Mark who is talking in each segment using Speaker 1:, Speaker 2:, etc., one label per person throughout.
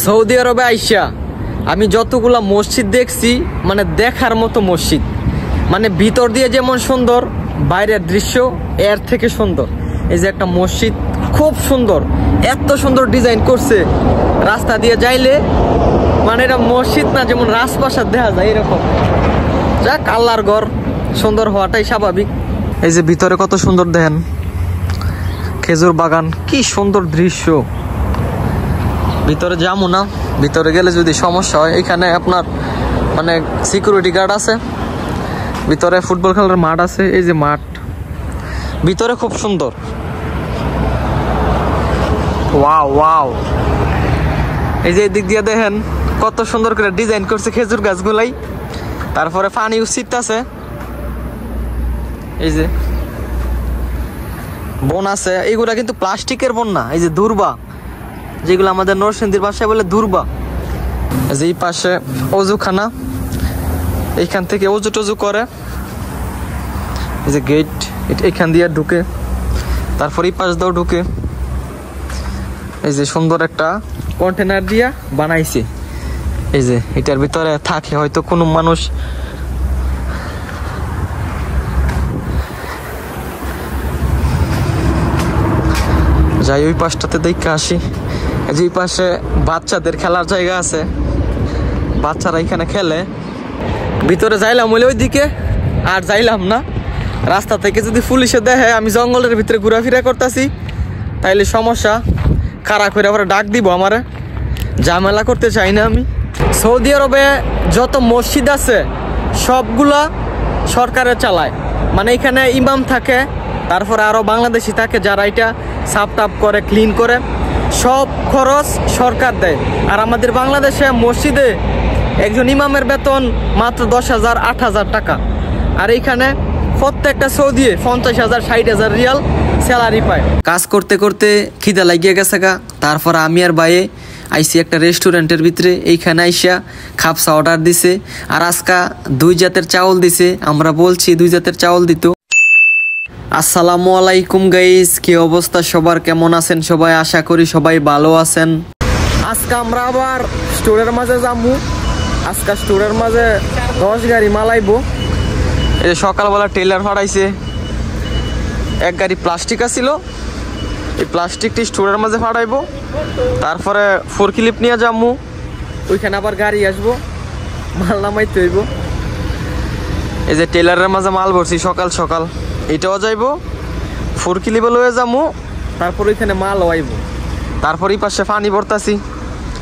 Speaker 1: Saudi আরবে আইসা আমি যতগুলা মসজিদ দেখছি, মানে দেখার মতো মসজিদ। মানে ভিতর দিয়ে যেমন সুন্দর, বাইরের দৃশ্য এর থেকে সুন্দর। এই যে একটা মসজিদ, খুব সুন্দর, এত সুন্দর ডিজাইন করছে। রাস্তা দিয়ে যাইলে মানে এটা মসজিদ না, যেমন রাজপ্রাসাদ দেখা যায় এরকম। যাক, আল্লাহর ঘর, সুন্দর হওয়াটাই স্বাভাবিক। এই যে ভিতরে কত সুন্দর দেখেন, খেজুর বাগান, কি সুন্দর দৃশ্য। ভিতরে যাবো না, ভিতরে গেলে যদি সমস্যা হয়। এখানে আপনার মানে সিকিউরিটি গার্ড আছে, ভিতরে ফুটবল খেলার মাঠ আছে। এই যে মাঠ, ভিতরে খুব সুন্দর। ওয়াও ওয়াও, এই যে এদিক দিয়ে দেখেন কত সুন্দর করে ডিজাইন করছে খেজুর গাছগুলাই। তারপরে পানি উচিত আছে, এই যে বন আছে। এইগুলা কিন্তু প্লাস্টিকের বন না, এই যে দুর্বা, যেগুলো আমাদের নরসিংদীর ভাষায় বলে দুর্বা। এই যে এই পাশে অজুখানা, এইখান থেকে অজু টজু করে। এই যে গেট, এখান দিয়ে ঢুকে, তারপর এই পাশ দিয়েও ঢুকে। এই যে সুন্দর একটা কন্টেনার দিয়া বানাইছে। এই যে এটার ভিতরে থাকে হয়তো কোনো মানুষ। যাই ওই পাশটাতে দেখে আসি। এই যে এই পাশে বাচ্চাদের খেলার জায়গা আছে, বাচ্চারা এখানে খেলে। ভিতরে যাইলাম বলে ওইদিকে, আর যাইলাম না। রাস্তা থেকে যদি পুলিশে দেখে আমি জঙ্গলের ভিতরে ঘোরাফেরা করতেছি, তাইলে সমস্যা। খাড়া করে আবার ডাক দিব আমারে, ঝামেলা করতে চাই না আমি। সৌদি আরবে যত মসজিদ আছে সবগুলা সরকারে চালায়। মানে এখানে ইমাম থাকে, তারপরে আরো বাংলাদেশি থাকে যারা এটা সাফ টাপ করে, ক্লিন করে। সব খরচ সরকার দেয়। আর আমাদের বাংলাদেশে মসজিদে একজন ইমামের বেতন মাত্র 10,000 8,000 টাকা। আর এইখানে প্রত্যেকটা সৌদি 50,000 60,000 রিয়াল স্যালারি পায়। কাজ করতে করতে খিদা লাগিয়ে গেছে গা। তারপর আমি আর ভাইয়ে আইসি একটা রেস্টুরেন্টের ভিতরে। এইখানে আইসা খাপসা অর্ডার দিছে। আর আজকা 2 জাতের চাউল দিছে। আমরা বলছি 2 জাতের চাউল দিত। আসসালামু আলাইকুম গাইস, কি অবস্থা সবার, কেমন আছেন সবাই? আশা করি সবাই ভালো আছেন। আজকে আমরা আবার স্টোরের মাঝে যাবো। আজকে স্টোরের মাঝে 10 গাড়ি মাল আইবো। এই যে সকালবেলা টেলার ফাটাইছে, 1 গাড়ি প্লাস্টিক আসছিল, এই প্লাস্টিকটি স্টোরের মাঝে ফাটাইবো। তারপরে 4 ক্লিপ নিয়ে যাবো, ওইখানে আবার গাড়ি আসবো, মাল নামাইতে হইব। এই যে টেলারের মাঝে মাল ভরছি সকাল সকাল, এটাও যাইবো। 4 ক্লিপে লয়ে যাবো, তারপর ওইখানে মাল আইব। তারপর এই পাশে পানি ভরতাছি,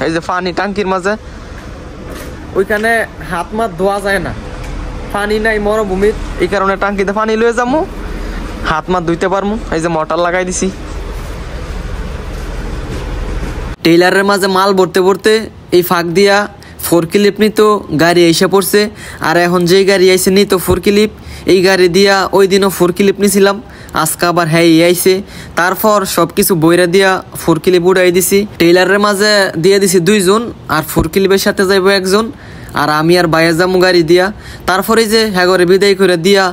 Speaker 1: এই যে পানি টাঙ্কির মাঝে। ওইখানে হাত মাত ধোয়া যায় না, পানি নাই মরুভূমির, এই কারণে টাঙ্কিতে পানি লয়ে যাবো, হাত মাত ধুইতে পারবো। এই যে মোটর লাগাই দিছি। টেইলারের মাঝে মাল ভরতে ভরতে এই ফাঁক দিয়া 4 ক্লিপ নিত গাড়ি এসে পড়ছে। আর এখন যেই গাড়ি আইসে নিত 4 ক্লিপ, এই গাড়ি দিয়া ওই দিনও 4 ক্লিপ নিছিলাম, আজকে আবার হ্যাঁ আইসে। তারপর সবকিছু বইরা দিয়া 4 ক্লিপ উড়াই দিছি। টেইলারের মাঝে দিয়ে দিছি 2 জন, আর 4 ক্লিপের সাথে যাইব 1 জন। আর আমি আর ভাইয়া যাবো গাড়ি দিয়া। তারপরে যে হ্যাগরে বিদায় করে দিয়া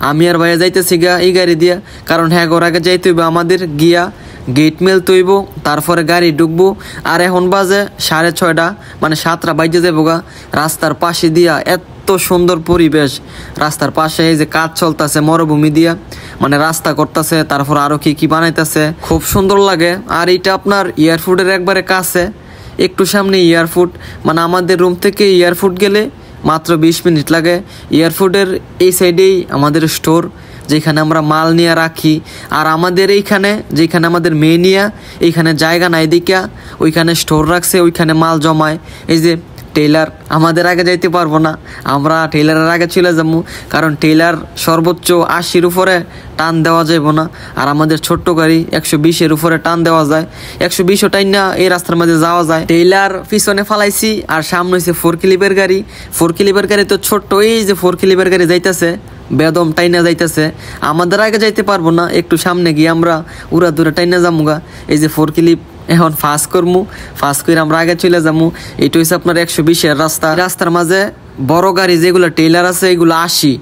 Speaker 1: আমি আর ভাইয়া যাইতেছি গা এই গাড়ি দিয়া, কারণ হ্যাগর আগে যাইতে হইব আমাদের গিয়া গেট মেল তৈব, তারপরে গাড়ি ঢুকবো। আর এখন বাজে 6:30, মানে 7টা বাজে যাবো গা। রাস্তার পাশে দিয়া এত সুন্দর পরিবেশ, রাস্তার পাশে এই যে কাজ চলতেছে মরুভূমি দিয়া, মানে রাস্তা করতেছে, তারপর আরো কি কি বানাইতেছে, খুব সুন্দর লাগে। আর এটা আপনার এয়ারপোর্টের একবারে কাছে, একটু সামনে এয়ারপোর্ট। মানে আমাদের রুম থেকে এয়ারপোর্ট গেলে মাত্র 20 মিনিট লাগে। এয়ারপোর্টের এই সাইডেই আমাদের স্টোর, যেখানে আমরা মাল নিয়ে রাখি। আর আমাদের এইখানে যেখানে আমাদের মেনিয়া, এইখানে জায়গা নাই দিকা ওইখানে স্টোর রাখছে, ওইখানে মাল জমায়। এই যে টেইলার আমাদের আগে যাইতে পারবো না, আমরা টেইলারের আগে চলে যাবো, কারণ টেইলার সর্বোচ্চ 80-র উপরে টান দেওয়া যাইব না। আর আমাদের ছোট্ট গাড়ি 120-এর উপরে টান দেওয়া যায়, 120ও টাইন না এই রাস্তার মধ্যে যাওয়া যায়। টেইলার পিছনে ফালাইছি, আর সামনে হয়েছে 4 ক্লিপের গাড়ি। 4 ক্লিপের গাড়ি তো ছোট্ট, এই যে 4 ক্লিপের গাড়ি যাইতেছে বেদম টাইনা যাইতেছে। আমাদের আগে যাইতে পারবো না, একটু সামনে গিয়ে আমরা উড়া দূরে টাইনা যামুগা। এই যে 4 ক্লিপ এখন ফাস্ট করমু, ফাস্ট করে আমরা আগে চলে যাবো। এটা হচ্ছে আপনার 120-এর রাস্তা। রাস্তার মাঝে বড় গাড়ি যেগুলো টেইলার আছে এগুলো 80,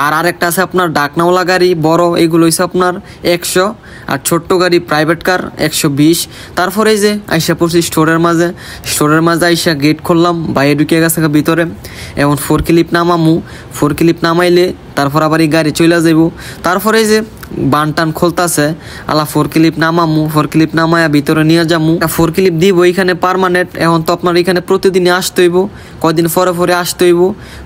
Speaker 1: আর আরেকটা আছে আপনার ডাকনাওয়ালা গাড়ি বড়, এগুলো হচ্ছে আপনার 100, আর ছোট্ট গাড়ি প্রাইভেট কার 120। তারপরে এই যে আইসা পড়ছি স্টোরের মাঝে আইসা গেট খুললাম, বাইরে ঢুকে গেছে ভিতরে। এখন 4 ক্লিপ নামামু, 4 ক্লিপ নামাইলে তারপর আবার এই গাড়ি চলে যাইব। তারপরে এই যে বানটান খুলতাছে, আলা 4 ক্লিপ নামামু, 4 ক্লিপ নামায়া ভিতরে নিয়ে যামু। 4 ক্লিপ দিব এখানে পার্মানেন্ট। এখন তো আপনার এখানে প্রতিদিনই আসতে হইব, কয়দিন পরে আসতে হইব।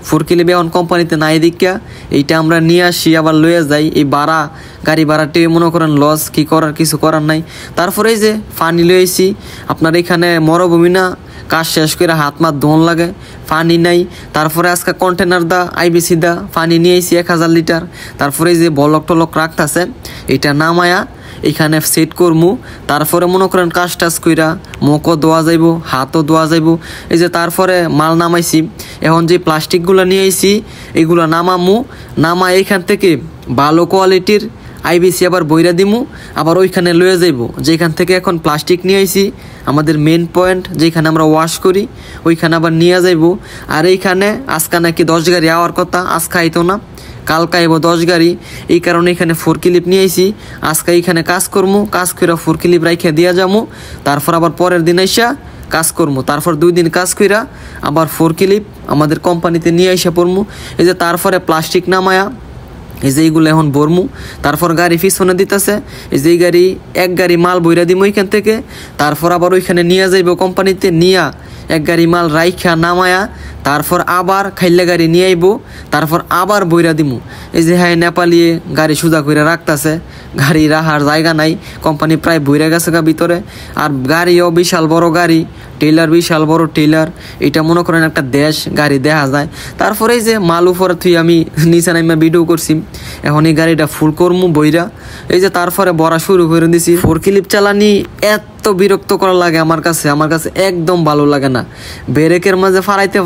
Speaker 1: 4 ক্লিপ এখন কোম্পানিতে নাই দিকা, এইটা আমরা নিয়ে আসি আবার লয়ে যাই। এই ভাড়া, গাড়ি ভাড়াটি মনে করেন লস, কি করার, কিছু করার নাই। তারপরে এই যে পানি লয়ে আইছি, আপনার এখানে মরুভূমি না, কাজ শেষ করে হাত মাত ধোন লাগে, পানি নাই। তারপরে আজকে কন্টেনার দা আইবিসি দা পানি নিয়ে আইছি 1000 লিটার। তারপরে যে বলক টলক রাখতেছে, এটা নামায়া এখানে সেট করমু। তারপরে মনে করেন কাজ টাজ কইরা মুখও ধোয়া যাইব, হাতও ধোয়া যাইব। এই যে তারপরে মাল নামাইছি, এখন যে প্লাস্টিকগুলো নিয়ে আইছি এগুলো নামামু। নামা এইখান থেকে ভালো কোয়ালিটির আইবিসি আবার বইরা দিমু, আবার ওইখানে লয়ে যাইব যেখান থেকে এখন প্লাস্টিক নিয়ে আইছি, আমাদের মেন পয়েন্ট যেখানে আমরা ওয়াশ করি, ওইখানে আবার নিয়ে যাইব। আর এইখানে আজকে নাকি 10 গাড়ি আওয়ার কথা, আজকে আইতো না, কালকে আইব 10 গাড়ি। এই কারণে এখানে 4 ক্লিপ নিয়ে আইছি। আজকে এইখানে কাজ করমু, কাজ করে 4 ক্লিপ রাইখে দিয়া যামু। তারপর আবার পরের দিন আইসা কাজ করমু। তারপর 2 দিন কাজ কইরা আবার 4 ক্লিপ আমাদের কোম্পানিতে নিয়ে আইসা পড়মু। এই যে তারপরে প্লাস্টিক নামায়া এই যে এইগুলো এখন ভরমু। তারপর গাড়ি পিছনে দিতেছে, এই যে গাড়ি এক গাড়ি মাল বইরা দিমু ওইখান থেকে। তারপর আবার ওইখানে নিয়ে যাইব কোম্পানিতে, নিয়া এক গাড়ি মাল রাইখা নামায়া তারপর আবার খাইলে গাড়ি নিয়ে আইব, তারপর আবার বইরা দিমু। এই যে হ্যাঁ নেপালি গাড়ি সোজা করে রাখতেছে, গাড়ি রাখার জায়গা নাই, কোম্পানি প্রায় বইরা গেছে ভিতরে। আর গাড়িও বিশাল বড় গাড়ি, টেইলার বিশাল বড় টেইলার, এটা মনে করেন একটা দেশ গাড়ি দেখা যায়। তারপরে এই যে মাল উপরে থুই আমি নিচে নাইমা ভিডিও করছি। এখন এই গাড়িটা ফুল করমু বইরা। এই যে তারপরে বড়া শুরু করে দিছি। 4 ক্লিপ চালানি এত বিরক্ত করা লাগে আমার কাছে একদম ভালো লাগে না। ব্রেকের মাঝে ফারাইতে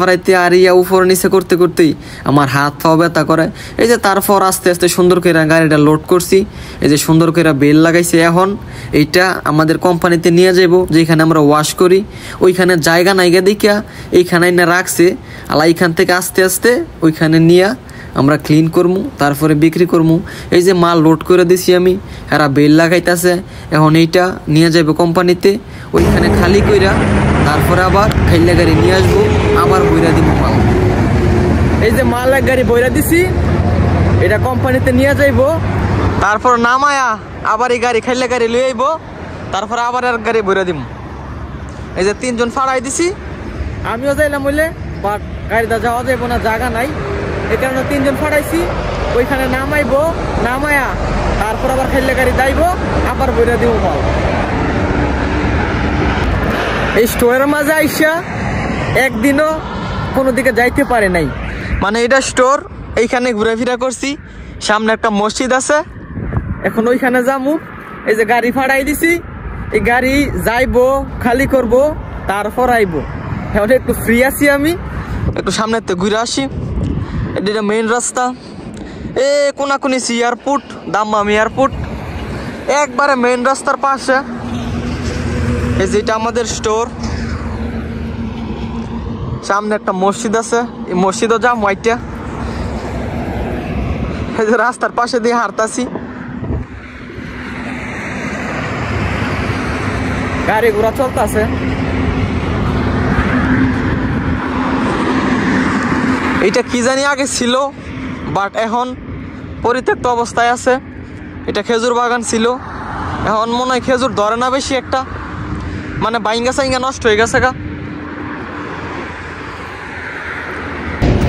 Speaker 1: আর ইয়া উপর নিচে করতে করতেই আমার হাত পা ব্যথা করে। এই যে তারপর আস্তে আস্তে সুন্দর করে গাড়িটা লোড করছি, এই যে সুন্দর করে বেল লাগাইছে। এখন এইটা আমাদের কোম্পানিতে নিয়ে যাব, যেখানে আমরা ওয়াশ করি। ওইখানে জায়গা নাইগা দেখিয়া এইখানে না রাখছে, আলা এইখান থেকে আস্তে আস্তে ওইখানে নিয়ে আমরা ক্লিন করমু, তারপরে বিক্রি করমু। এই যে মাল লোড করে দিছি আমি, এরা বেল লাগাইতেছে। এখন এইটা নিয়ে যাবে কোম্পানিতে, ওইখানে খালি কইরা তারপরে আবার খাইলে গাড়ি নিয়ে আসবো, আবার বইরা দিব মাল। এই যে মাল এক গাড়ি বইরা দিছি, এটা কোম্পানিতে নিয়ে যাইব। তারপর নামায়া আবার এই গাড়ি খাইলে গাড়ি লই আইব, তারপর আবার এক গাড়ি বইরা দিব। এই যে 3 জন ফাড়াই দিছি, আমিও যাইলাম বলে, বাট গাড়িটা যাওয়া যাইব না, জায়গা নাই। এই কারণে 3 জন ফাড়াইছি, ওইখানে নামাইবো, নামায়া তারপর আবার খাইলে গাড়ি যাইব, আবার বইরা দিব মাল। এই স্টোরের মাঝে আইসা একদিনও কোনো দিকে যাইতে পারে নাই, মানে এটা স্টোর, এইখানে ঘুরাফেরা করছি। সামনে একটা মসজিদ আছে, এখন ওইখানে যামু। এই যে গাড়ি ফাড়াই দিছি, এই গাড়ি যাইবো, খালি করব, তারপর আইবো। এখন একটু ফ্রি আছি, আমি একটু সামনেতে ঘুরে আসি। এটা মেইন রাস্তা, কোনাকুনি এয়ারপোর্ট, দাম্মাম এয়ারপোর্ট, একবারে মেইন রাস্তার পাশে। এই যেটা আমাদের স্টোর, সামনে একটা মসজিদ আছে, এই মসজিদও যাম ওইটা। এই যে রাস্তার পাশে দিয়ে হাঁটতাছি, গাড়ি ঘোড়া চলতেছে। এটা কি জানি আগে ছিল, বাট এখন পরিত্যক্ত অবস্থায় আছে। এটা খেজুর বাগান ছিল, এখন মনে হয় খেজুর ধরে না বেশি একটা, মানে বাইঙ্গা সাইঙ্গা নষ্ট হয়ে গেছে গা।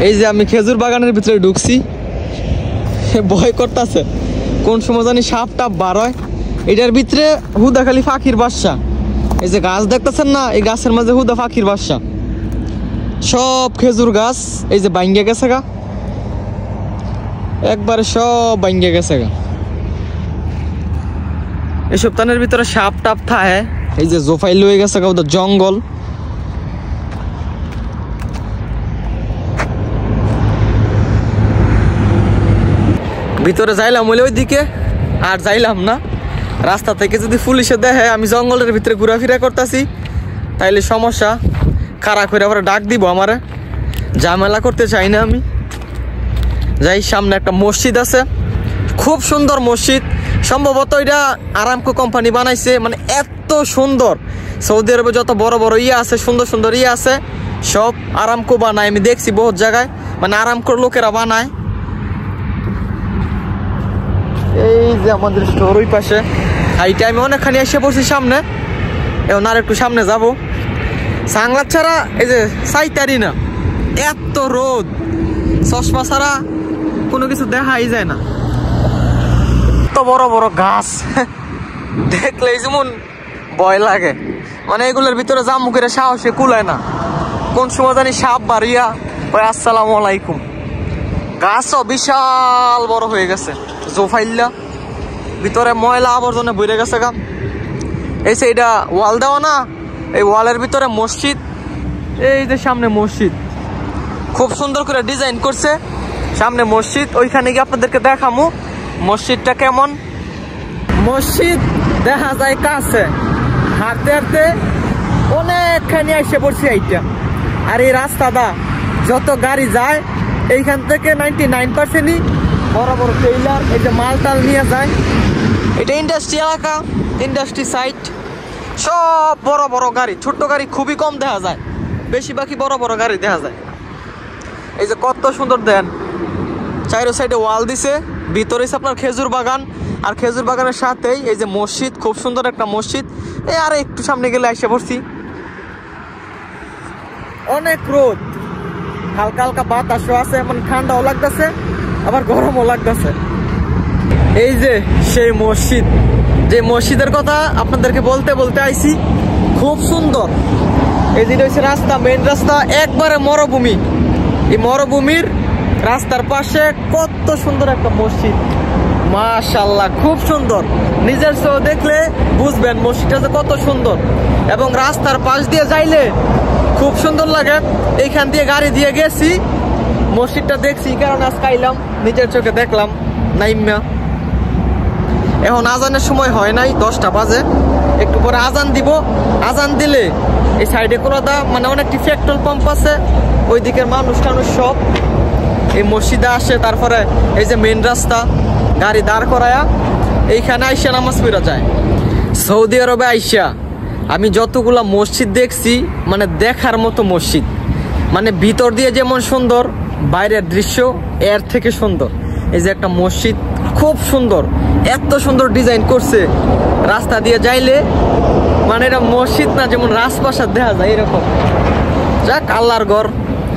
Speaker 1: এই যে আমি খেজুর বাগানের ভিতরে ঢুকছি, ভয় করতেছে কোন সময় জানি সাপ টাপ বার হয়। এটার ভিতরে হুদা খালি পাখির বাসা। এই যে গাছ দেখতেছেন না, এই গাছের মাঝে হুদা পাখির বাসা, সব খেজুর গাছ। এই যে বাইঙ্গা গেছে গা, একবারে সব বাইঙ্গা গেছে গা। এই সপ্তাহের ভিতরে সাপ টাপ থাকে। এই যে জোফাইল হয়ে গেছে গা, ওদের জঙ্গল। ভিতরে যাইলাম বলে ওইদিকে, আর যাইলাম না। রাস্তা থেকে যদি পুলিশে দেখে আমি জঙ্গলের ভিতরে ঘোরাফেরা করতেছি, তাইলে সমস্যা, খারাপ করে আবার ডাক দিব আমারে, ঝামেলা করতে চাই না আমি। যাই। সামনে একটা মসজিদ আছে, খুব সুন্দর মসজিদ, সম্ভবত এটা আরামকো কোম্পানি বানাইছে। মানে এত সুন্দর, সৌদি আরবে যত বড় বড় আছে, সুন্দর সুন্দর আছে, সব আরামকো বানায়। আমি দেখছি বহুত জায়গায়, মানে আরামকোর লোকেরা বানায়। এই যে আমাদের স্টোর ওই পাশে, হাইটে আমি অনেকখানি এসে পড়ছি সামনে। এখন আর একটু সামনে যাব। সাংলাদ ছাড়া এই যে সাইতারি না, এত রোদ, চশমা ছাড়া কোনো কিছু দেখাই যায় না। এত বড় বড় গাছ দেখলেই যেমন ভয় লাগে। মানে এগুলোর ভিতরে জামু করে সাহসে কুলায় না, কোন সময় জানি সাপ বাড়িয়া ওই আসসালামু আলাইকুম। গাছও বিশাল বড় হয়ে গেছে, জোফাইল্লা, ভিতরে ময়লা আবর্জনা বইরে গেছে গা। এই যে এটা ওয়াল দেওয়া না, এই ওয়ালের ভিতরে মসজিদ। এই যে সামনে মসজিদ, খুব সুন্দর করে ডিজাইন করছে। সামনে মসজিদ, ওইখানে গিয়ে আপনাদেরকে দেখামু মসজিদটা কেমন। মসজিদ দেখা যায় কাছে, হাঁটতে হাঁটতে অনেকখানি এসে পড়ছি এইটা। আর এই রাস্তাটা যত গাড়ি যায় এইখান থেকে 99%ই বড় বড় ট্রেইলার, এই যে মাল টাল নিয়ে যায়। এটা ইন্ডাস্ট্রি এলাকা, ইন্ডাস্ট্রি সাইট, সব বড় বড় গাড়ি, ছোট্ট গাড়ি খুবই কম দেখা যায়, বেশিরভাগই বড় বড় গাড়ি দেখা যায়। এই যে কত সুন্দর দেন, চাইরো সাইডে ওয়াল দিছে, ভিতরে আপনার খেজুর বাগান, আর খেজুর বাগানের সাথেই এই যে মসজিদ, খুব সুন্দর একটা মসজিদ। এই আর একটু সামনে গেলে এসে পড়ছি। অনেক রোদ, হালকা হালকা বাতাসও আছে, মানে ঠান্ডাও লাগতেছে আবার গরমও লাগতেছে। এই যে সেই মসজিদ, যে মসজিদের কথা আপনাদেরকে বলতে বলতে আইছি, খুব সুন্দর। এই যে হচ্ছে রাস্তা, মেইন রাস্তা, একবারে মরুভূমি। এই মরুভূমির রাস্তার পাশে কত সুন্দর একটা মসজিদ, মাশাআল্লাহ, খুব সুন্দর। নিজের চোখে দেখলে বুঝবেন মসজিদটা যে কত সুন্দর। এবং রাস্তার পাশ দিয়ে যাইলে খুব সুন্দর লাগে। এইখান দিয়ে গাড়ি দিয়ে গেছি, মসজিদটা দেখছি, কারণ আজকে আইলাম, নিজের চোখে দেখলাম নাইমা। এখন আজানের সময় হয় নাই, 10টা বাজে, একটু পরে আজান দিব। আজান দিলে এই সাইডে কোনো মানে অনেকটি পেট্রোল পাম্প আছে, ওই দিকের মানুষ টানুষ সব এই মসজিদে আসে। তারপরে এই যে মেন রাস্তা, গাড়ি দাঁড় করায়া এইখানে আইসা নামাজ পড়া যায়। সৌদি আরবে আইসা আমি যতগুলা মসজিদ দেখছি, মানে দেখার মতো মসজিদ, মানে ভিতর দিয়ে যেমন সুন্দর, বাইরের দৃশ্য এর থেকে সুন্দর। এই যে একটা মসজিদ, খুব সুন্দর, এত সুন্দর ডিজাইন করছে। রাস্তা দিয়ে যাইলে মানে এটা মসজিদ না, যেমন রাজপ্রাসাদ দেখা যায় এরকম। যাক, আল্লাহর ঘর,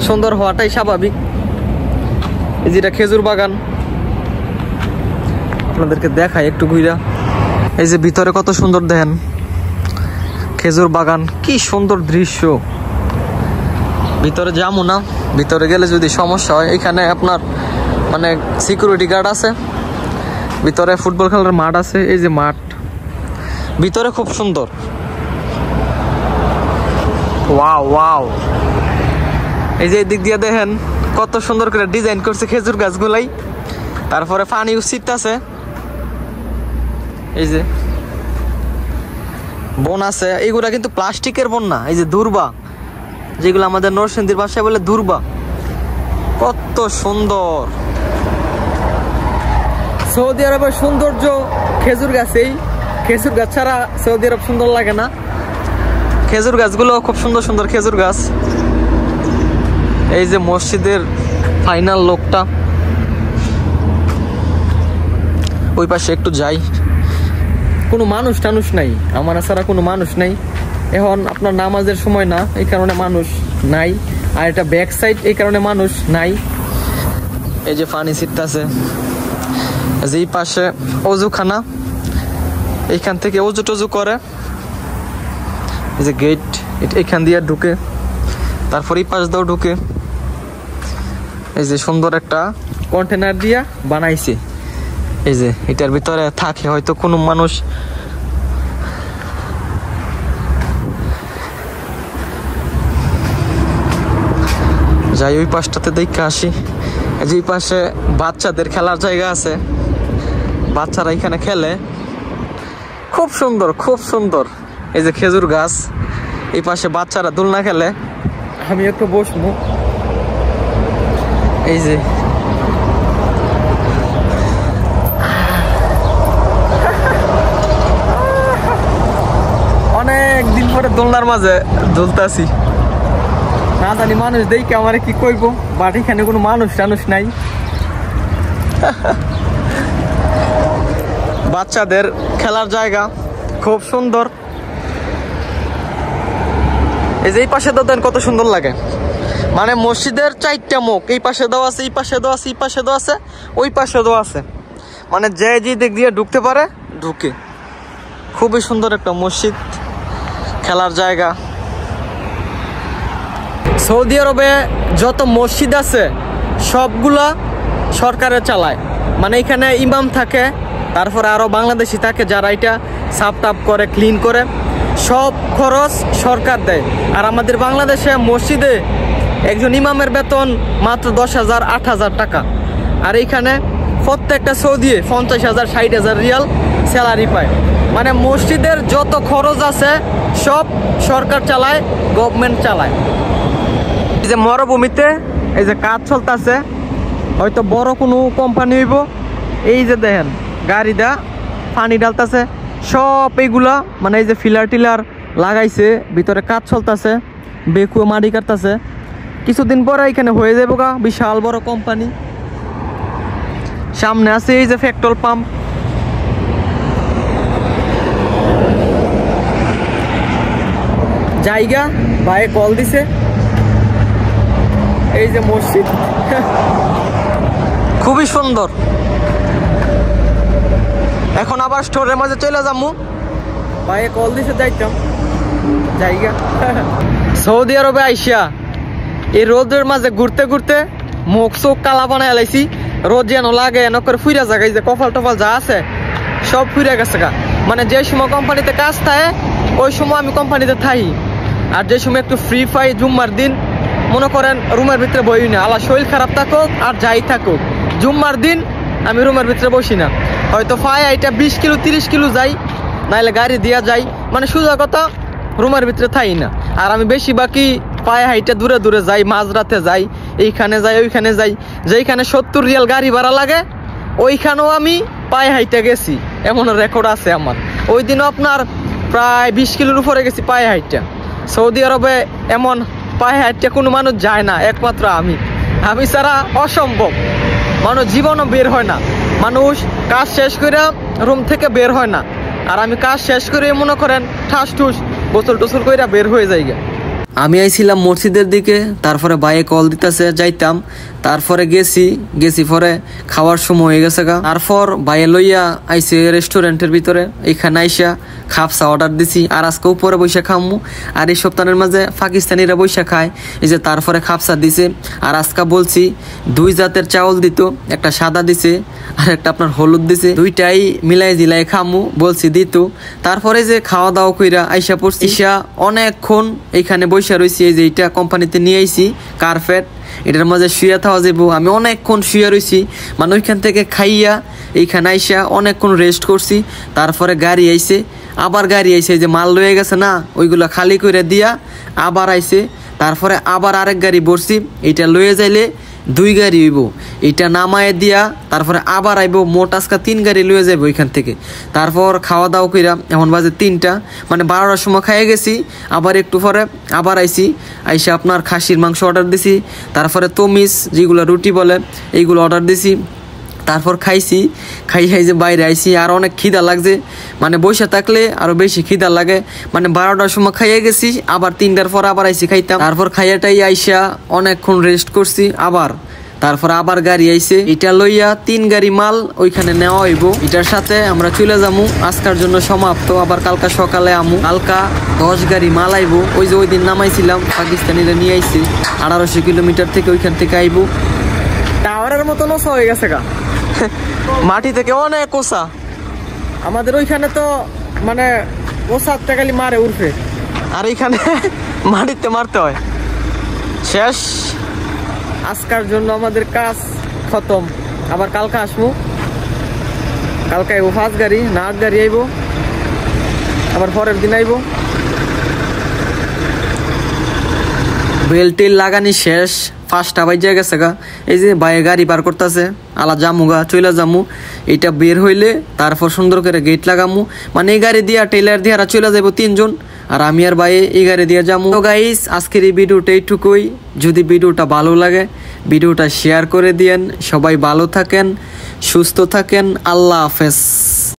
Speaker 1: সুন্দর হওয়াটাই স্বাভাবিক। এই যেটা খেজুর বাগান, আপনাদেরকে দেখাই একটু ঘুরা। এই যে ভিতরে কত সুন্দর দেখেন, খেজুর বাগান, কি সুন্দর দৃশ্য। ভিতরে যাবো না, ভিতরে গেলে যদি সমস্যা হয়। এখানে আপনার মানে সিকিউরিটি গার্ড আছে, ভিতরে ফুটবল খেলার মাঠ আছে। এই যে মাঠ, ভিতরে খুব সুন্দর। ওয়াও ওয়াও, এই যে দিক দিয়ে দেখেন কত সুন্দর করে ডিজাইন করছে খেজুর গাছগুলাই। তারপরে পানি উচিত আছে, এই যে বন আছে। এইগুলা কিন্তু প্লাস্টিকের বন না, এই যে দুর্বা, যেগুলো আমাদের নরসিংদীর ভাষায় বলে দুর্বা। কত সুন্দর। সৌদি আরবের সৌন্দর্য খেজুর গাছেই, খেজুর গাছ ছাড়া সৌদি আরব সুন্দর লাগে না। খেজুর গাছগুলো খুব সুন্দর সুন্দর খেজুর গাছ। এই যে মসজিদের ফাইনাল লোকটা, ওই পাশে একটু যাই, কোনো মানুষ টানুষ নাই, আমার ছাড়া কোনো মানুষ নাই। এখন আপনার নামাজের সময় না, এই কারণে মানুষ নাই। আর এটা ব্যাক সাইড, এই কারণে মানুষ নাই। এই যে পানি ছিটতাছে, যে এই পাশে অজুখানা, এইখান থেকে অজু টজু করে। এই যে গেট, এখান দিয়ে ঢুকে, তারপর এই পাশ দিয়েও ঢুকে। এই যে সুন্দর একটা কন্টেনার দিয়া বানাইছে। এই যে এটার ভিতরে থাকে হয়তো কোনো মানুষ। যাই ওই পাশটাতে দেখে আসি। এই যে এই পাশে বাচ্চাদের খেলার জায়গা আছে, বাচ্চারা এখানে খেলে, খুব সুন্দর খুব সুন্দর। এই যে খেজুর গাছ, এই পাশে বাচ্চারা দোলনা খেলে, আমি একটু বসবো। এই যে করে দোলনার মাঝে দুলতাছি, না জানি মানুষ দেখে আমার কি কইব, বাট এখানে কোনো মানুষ টানুষ নাই। বাচ্চাদের খেলার জায়গা খুব সুন্দর। এই যে এই পাশে তো দেন কত সুন্দর লাগে, মানে মসজিদের 4টা মুখ, এই পাশে দেওয়া আছে, এই পাশে দেওয়া আছে, এই পাশে দেওয়া আছে, ওই পাশে দেওয়া আছে, মানে যে দিক দিয়ে ঢুকতে পারে ঢুকে। খুবই সুন্দর একটা মসজিদ, খেলার জায়গা। সৌদি আরবে যত মসজিদ আছে সবগুলা সরকারে চালায়, মানে এখানে ইমাম থাকে, তারপরে আরো বাংলাদেশি থাকে যারা এটা সাফ টাপ করে, ক্লিন করে, সব খরচ সরকার দেয়। আর আমাদের বাংলাদেশে মসজিদে একজন ইমামের বেতন মাত্র 10,000 8,000 টাকা, আর এইখানে প্রত্যেকটা সৌদি 50,000 60,000 রিয়াল স্যালারি পায়। মানে মসজিদের যত খরচ আছে সব সরকার চালায়, গভর্নমেন্ট চালায়। এই যে মরুভূমিতে এই যে কাজ চলতেছে, হয়তো বড় কোনো কোম্পানি হইব। এই যে দেখেন গাড়ি দা পানি ডালতেছে, সব এইগুলা মানে এই যে ফিলার টিলার লাগাইছে, ভিতরে কাজ চলতেছে, বেকুয়া মাটি কাটতেছে। কিছুদিন পরে এখানে হয়ে যাবো গা বিশাল বড় কোম্পানি। সামনে আছে এই যে পেট্রোল পাম্প। জায়গা ভাই কল দিছে, এই যে মসজিদ খুবই সুন্দর। এখন আবার স্টোরের মাঝে চলে যাবো, ভাই কল দিছে যাইতাম জায়গা। সৌদি আরবে আইসা এই রোদের মাঝে ঘুরতে ঘুরতে মুখ চোখ কালা বানায় লাইছি, রোদ যেন লাগে এন করে ফুইরা জায়গায় যে কপাল টপাল যা আছে সব ফুইরা গেছে গা। মানে যে সময় কোম্পানিতে কাজ থাকে ওই সময় আমি কোম্পানিতে থাকি, আর যে সময় একটু ফ্রি পাই জুম্মার দিন, মনে করেন রুমের ভিতরে বই না, আলা শরীর খারাপ থাকুক আর যাই থাকুক, জুম্মার দিন আমি রুমের ভিতরে বসি না। হয়তো পায়ে এটা 20 কিলো 30 কিলো যাই, নাইলে গাড়ি দিয়া যাই, মানে সোজা কথা রুমের ভিতরে থাই না। আর আমি বেশি বাকি পায়ে হাইটা দূরে দূরে যাই, মাঝরাতে যাই, এইখানে যাই ওইখানে যাই, যেইখানে 70 রিয়াল গাড়ি ভাড়া লাগে ওইখানেও আমি পায়ে হাইটা গেছি, এমন রেকর্ড আছে আমার। ওই দিনও আপনার প্রায় 20 কিলোর উপরে গেছি পায়ে হাইটা। সৌদি আরবে এমন পায়ে হাইটা কোনো মানুষ যায় না, একমাত্র আমি ছাড়া অসম্ভব। মানুষ জীবনও বের হয় না, মানুষ কাজ শেষ করে রুম থেকে বের হয় না, আর আমি কাজ শেষ করে মনে করেন ঠাস ঠুস গোসল টোসল করে বের হয়ে যাই। আমি আইছিলাম মসজিদের দিকে, তারপরে বাইরে কল দিতেছে যাইতাম, তারপরে গেছি পরে খাওয়ার সময় হয়ে গেছে গা। তারপর বাইরে লইয়া আইসে রেস্টুরেন্টের ভিতরে, এখানে আইসা খাপসা অর্ডার দিছি, আর আজকে উপরে বৈশা খামু। আর এই সপ্তাহের মাঝে পাকিস্তানিরা বৈশা খায়, এই যে তারপরে খাপসা দিছে। আর আজকে বলছি 2 জাতের চাউল দিত, একটা সাদা দিছে আর একটা আপনার হলুদ দিছে, দুইটাই মিলাই জিলাই খামু বলছি দিত। তারপরে যে খাওয়া দাওয়া কইরা আইসা পড়ছি, অনেকক্ষণ এইখানে বৈশা রয়েছি। এই যে এইটা কোম্পানিতে নিয়ে আইছি কার্পেট, এটার মাঝে শুয়ে থাকা যাবো। আমি অনেকক্ষণ শুয়ে রয়েছি, মানে ওইখান থেকে খাইয়া এইখানে আইসা অনেকক্ষণ রেস্ট করছি। তারপরে গাড়ি আইছে, আবার গাড়ি আইছে, যে মাল লয়ে গেছে না ওইগুলো খালি করে দিয়া আবার আইছে। তারপরে আবার আরেক গাড়ি বসছি, এইটা লয়ে যাইলে 2 গাড়ি হইব, এইটা নামায় দিয়া তারপরে আবার আইব, মোট আজকে 3 গাড়ি লয়ে যাইব ওইখান থেকে। তারপর খাওয়া দাওয়া কইরা এখন বাজে 3টা, মানে 12টার সময় খাইয়ে গেছি। আবার একটু পরে আবার আইসা আপনার খাসির মাংস অর্ডার দিছি, তারপরে তমিস যেগুলো রুটি বলে এইগুলো অর্ডার দিছি। তারপর খাই যে বাইরে আইছি, আর অনেক খিদা লাগছে, মানে বসে থাকলে আরো বেশি খিদা লাগে। মানে 12টার সময় খাইয়ে গেছি, আবার 3টার পর আবার আইছি খাইতাম। তারপর খাইয়াটাই আইসা অনেকক্ষণ রেস্ট করছি তারপর আবার গাড়ি আইছে, এটা লইয়া 3 গাড়ি মাল ওইখানে নেওয়া হইব। এটার সাথে আমরা চলে যাবো, আজকের জন্য সমাপ্ত। আবার কালকা সকালে আমু, কালকা 10 গাড়ি মাল আইব। ওই যে ওই দিন নামাইছিলাম পাকিস্তানিরা নিয়ে আইছে 1800 কিলোমিটার থেকে, ওইখান থেকে আইব। টাওয়ারের মতো নসা হয়ে গেছে গা, মাটি থেকে অনেক ওসা। আমাদের ওইখানে তো মানে ওসাতে খালি মারে উঠে, আর এইখানে মাটিতে মারতে হয়। শেষ, আজকের জন্য আমাদের কাজ খতম। আবার কালকে আসবো, কালকে আইব 5 গাড়ি না 8 গাড়ি আইব, আবার পরের দিন আইব। বেলটেল লাগানি শেষ, 5টা বাজে গেছে গা। এই যে বাইরে গাড়ি পার করতেছে, আলা জামুগা চইলা জামু। এটা বের হইলে তারপর সুন্দর করে গেট লাগামু, মানে এই গাড়ি দিয়া টেলার দিয়ে চলে যাবো 3 জন। আর আমি আর ভাই এই গাড়ি দিয়ে যাবো। তো গাইস আজকের এই ভিডিওটা এইটুকুই। যদি ভিডিওটা ভালো লাগে ভিডিওটা শেয়ার করে দিয়েন। সবাই ভালো থাকেন, সুস্থ থাকেন। আল্লাহ হাফেজ।